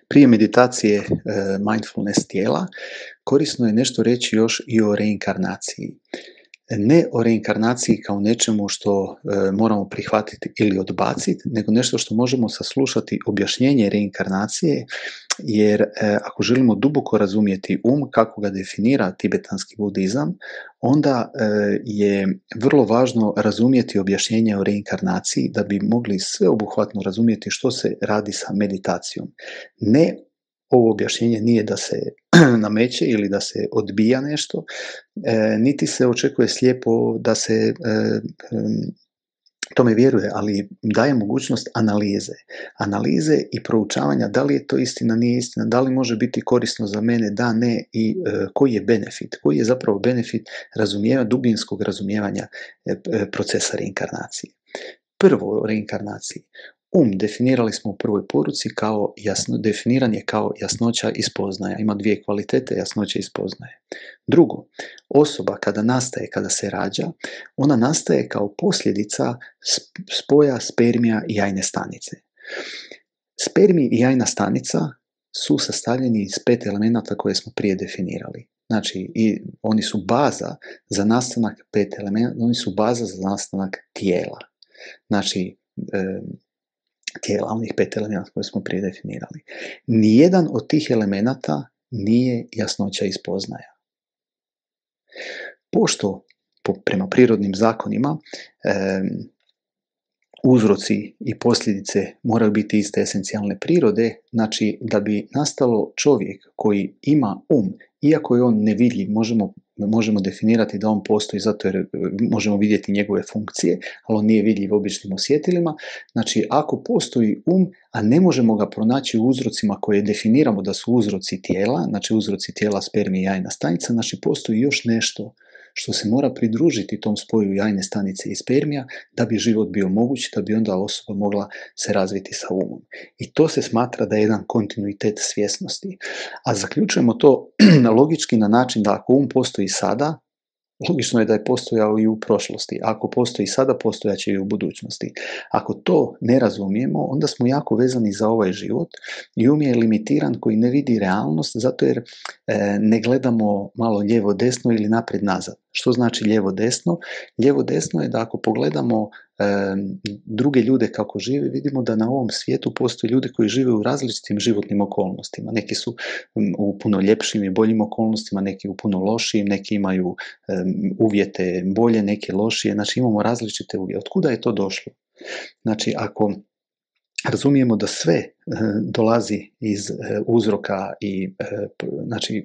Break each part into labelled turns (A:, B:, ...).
A: Prije meditacije mindfulness tijela, korisno je nešto reći još i o reinkarnaciji. Ne o reinkarnaciji kao nečemu što moramo prihvatiti ili odbaciti, nego nešto što možemo saslušati objašnjenje reinkarnacije, jer ako želimo duboko razumjeti kako ga definira tibetanski budizam, onda je vrlo važno razumjeti objašnjenje o reinkarnaciji da bi mogli sveobuhvatno razumjeti što se radi sa meditacijom. Ne, ovo objašnjenje nije da se nameće ili da se odbija nešto, niti se očekuje slijepo da se tome vjeruje, ali daje mogućnost analize i proučavanja da li je to istina, nije istina, da li može biti korisno za mene, da, ne, i koji je benefit, koji je zapravo benefit dubinskog razumijevanja procesa reinkarnacije. Prvo o reinkarnaciji. Definirali smo u prvoj poruci kao definiran je kao jasnoća i spoznaja. Ima dvije kvalitete, jasnoća i spoznaje. Drugo, osoba kada nastaje, kada se rađa, ona nastaje kao posljedica spoja spermija i jajne stanice. Spermij i jajna stanica su sastavljeni iz 5 elemenata koje smo prije definirali. Znači, i oni su baza za nastanak 5 elemenata, oni su baza za nastanak tijela. Znači, tijela, onih 5 elemenata koje smo prije definirali. Nijedan od tih elemenata nije jasnoća i spoznaja. Pošto, prema prirodnim zakonima, uzroci i posljedice moraju biti iste esencijalne prirode, znači da bi nastalo čovjek koji ima iako je on nevidljiv, možemo definirati da on postoji zato jer možemo vidjeti njegove funkcije, ali on nije vidljiv običnim osjetilima. Znači, ako postoji a ne možemo ga pronaći u uzrocima koje definiramo da su uzroci tijela, znači uzroci tijela spermija i jajna stanica, znači postoji još nešto što se mora pridružiti tom spoju jajne stanice i spermija da bi život bio moguć, da bi onda osoba mogla se razviti sa umom. I to se smatra da je jedan kontinuitet svjesnosti. A zaključujemo to logički na način da ako postoji sada, logično je da je postojao i u prošlosti. Ako postoji sada, postojaće i u budućnosti. Ako to ne razumijemo, onda smo jako vezani za ovaj život i je limitiran koji ne vidi realnost zato jer ne gledamo malo lijevo-desno ili naprijed-nazad. Što znači lijevo-desno? Lijevo-desno je da ako pogledamo druge ljude kako žive, vidimo da na ovom svijetu postoje ljudi koji žive u različitim životnim okolnostima. Neki su u puno ljepšim i boljim okolnostima, neki u puno lošijim, neki imaju uvjete bolje, neki lošije. Znači imamo različite uvjete. Otkuda je to došlo? Znači ako razumijemo da sve dolazi iz uzroka i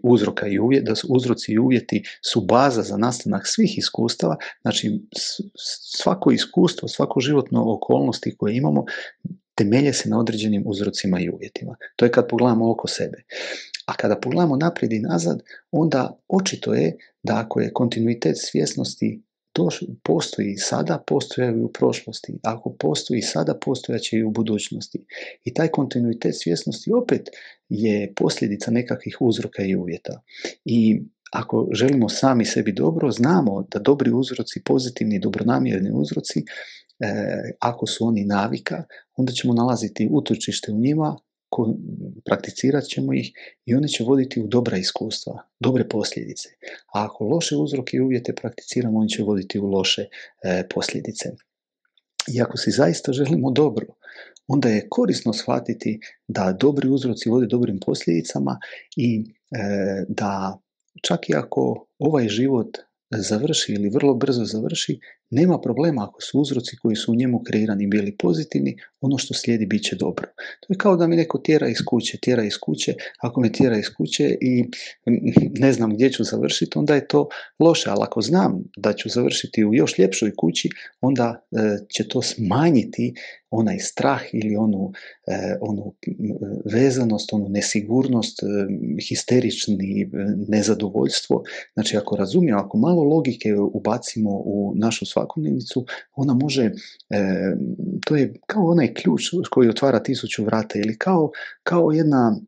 A: uzroka i uvjeta, da su uzroci i uvjeti su baza za nastanak svih iskustava, znači svako iskustvo, svako životno okolnosti koje imamo temelje se na određenim uzrocima i uvjetima. To je kad pogledamo oko sebe. A kada pogledamo naprijed i nazad, onda očito je da ako je kontinuitet svjesnosti postoji i sada, postoji i u prošlosti. Ako postoji i sada, postojaće i u budućnosti. I taj kontinuitet svjesnosti opet je posljedica nekakvih uzroka i uvjeta. I ako želimo sami sebi dobro, znamo da dobri uzroci, pozitivni, dobronamjerni uzroci, ako su oni navika, onda ćemo nalaziti utočište u njima, prakticirat ćemo ih i oni će voditi u dobra iskustva, dobre posljedice. A ako loše uzroke i uvjete prakticiramo, oni će voditi u loše posljedice. I ako si zaista želimo dobro, onda je korisno shvatiti da dobri uzroci vode dobrim posljedicama i da čak i ako ovaj život završi ili vrlo brzo završi, nema problema ako su uzroci koji su u njemu kreirani bili pozitivni, ono što slijedi bit će dobro. To je kao da mi neko tjera iz kuće, ako me tjera iz kuće i ne znam gdje ću završiti, onda je to loše, ali ako znam da ću završiti u još ljepšoj kući, onda će to smanjiti onaj strah ili onu vezanost, onu nesigurnost, histerični nezadovoljstvo. Znači ako razumijemo, ako malo logike ubacimo u našu svakodnevnicu, ona može, to je kao onaj ključ koji otvara 1000 vrata ili kao jedna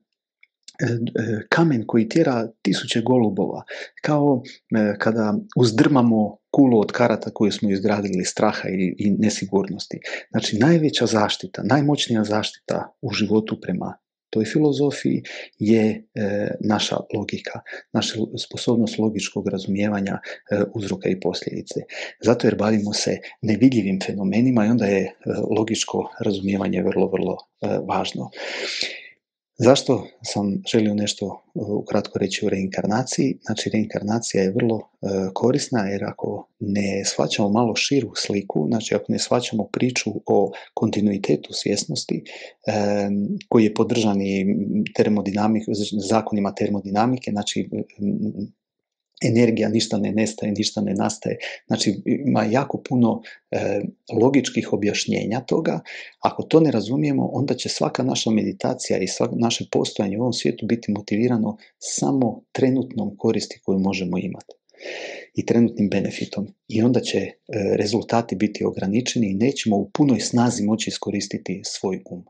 A: kamen koji tjera 1000 golubova, kao kada uzdrmamo kulu od karata koju smo izgradili straha i nesigurnosti. Znači najveća zaštita, najmoćnija zaštita u životu prema toj filozofiji je naša logika, naša sposobnost logičkog razumijevanja uzroka i posljedice. Zato jer bavimo se nevidljivim fenomenima i onda je logičko razumijevanje vrlo, vrlo važno. Zašto sam želio nešto ukratko reći o reinkarnaciji? Znači, reinkarnacija je vrlo korisna jer ako ne shvaćamo malo širu sliku, znači ako ne shvaćamo priču o kontinuitetu svjesnosti koji je podržan i zakonima termodinamike, znači energija ništa ne nestaje, ništa ne nastaje. Znači, ima jako puno logičkih objašnjenja toga. Ako to ne razumijemo, onda će svaka naša meditacija i svako naše postojanje u ovom svijetu biti motivirano samo trenutnom koristi koju možemo imati i trenutnim benefitom. I onda će rezultati biti ograničeni i nećemo u punoj snazi moći iskoristiti svoj um.